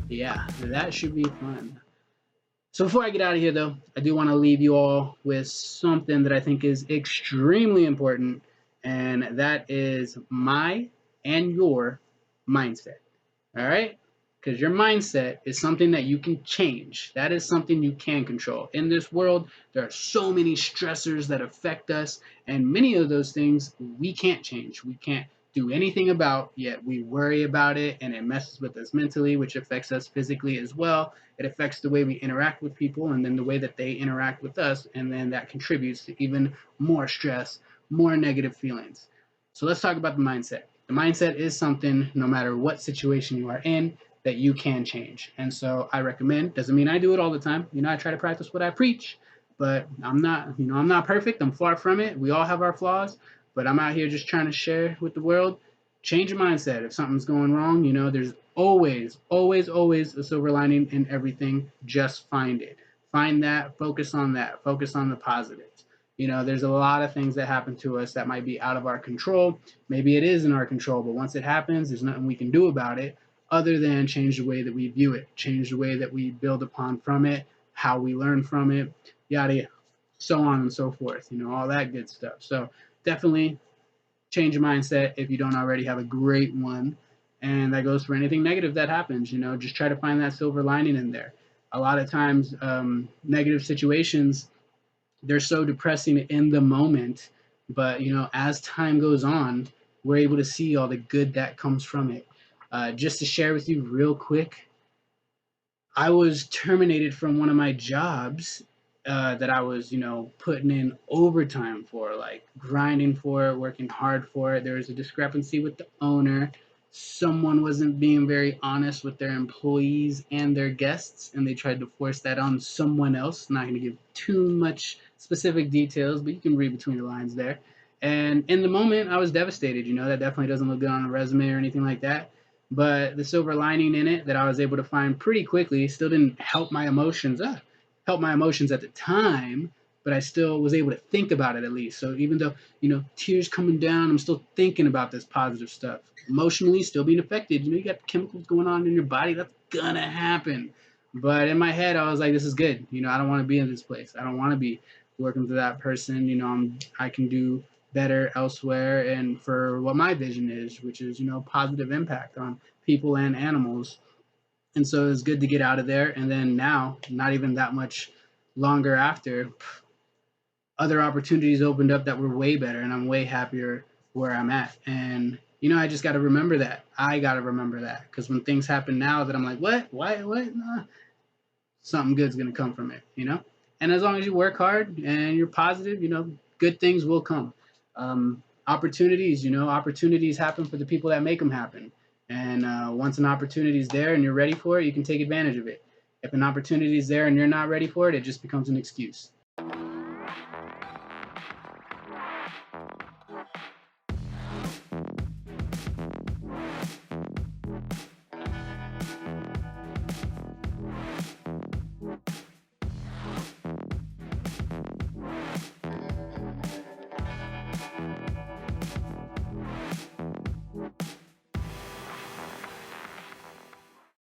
Yeah, that should be fun. So before I get out of here, though, I do want to leave you all with something that I think is extremely important, and that is my and your mindset. All right? Because your mindset is something that you can change. That is something you can control. In this world, there are so many stressors that affect us, and many of those things we can't change. We can't do anything about, yet we worry about it, and it messes with us mentally, which affects us physically as well. It affects the way we interact with people, and then the way that they interact with us, and then that contributes to even more stress, more negative feelings. So let's talk about the mindset. The mindset is something, no matter what situation you are in, that you can change. And so I recommend, doesn't mean I do it all the time. I try to practice what I preach, but I'm not perfect. I'm far from it. We all have our flaws, but I'm out here just trying to share with the world. Change your mindset. If something's going wrong, there's always, always, always a silver lining in everything. Just find it. Find that, focus on the positives. There's a lot of things that happen to us that might be out of our control. Maybe it is in our control, but once it happens, there's nothing we can do about it other than change the way that we view it, change the way that we build upon from it, how we learn from it, yada, yada, so on and so forth, all that good stuff. So definitely change your mindset if you don't already have a great one. And that goes for anything negative that happens, just try to find that silver lining in there. A lot of times, negative situations, they're so depressing in the moment, but as time goes on, we're able to see all the good that comes from it. Just to share with you real quick, I was terminated from one of my jobs that I was, putting in overtime for, like grinding for it, working hard for it. There was a discrepancy with the owner. Someone wasn't being very honest with their employees and their guests, and they tried to force that on someone else. Not going to give too much specific details, but you can read between the lines there. And in the moment, I was devastated. That definitely doesn't look good on a resume or anything like that. But the silver lining in it that I was able to find pretty quickly still didn't help my emotions. Help my emotions at the time, but I still was able to think about it at least. So even though tears coming down, I'm still thinking about this positive stuff. Emotionally, still being affected. You got chemicals going on in your body. That's gonna happen. But in my head, I was like, this is good. I don't want to be in this place. I don't want to be working for that person. I can do better elsewhere and for what my vision is, which is positive impact on people and animals. And so it's good to get out of there. And then now, not even that much longer after, other opportunities opened up that were way better, and I'm way happier where I'm at. And I just got to remember that. I got to remember that, because when things happen now that I'm like, what, why, what, nah, something good's gonna come from it. And as long as you work hard and you're positive, good things will come. Opportunities happen for the people that make them happen. And once an opportunity is there and you're ready for it, you can take advantage of it. If an opportunity is there and you're not ready for it, it just becomes an excuse.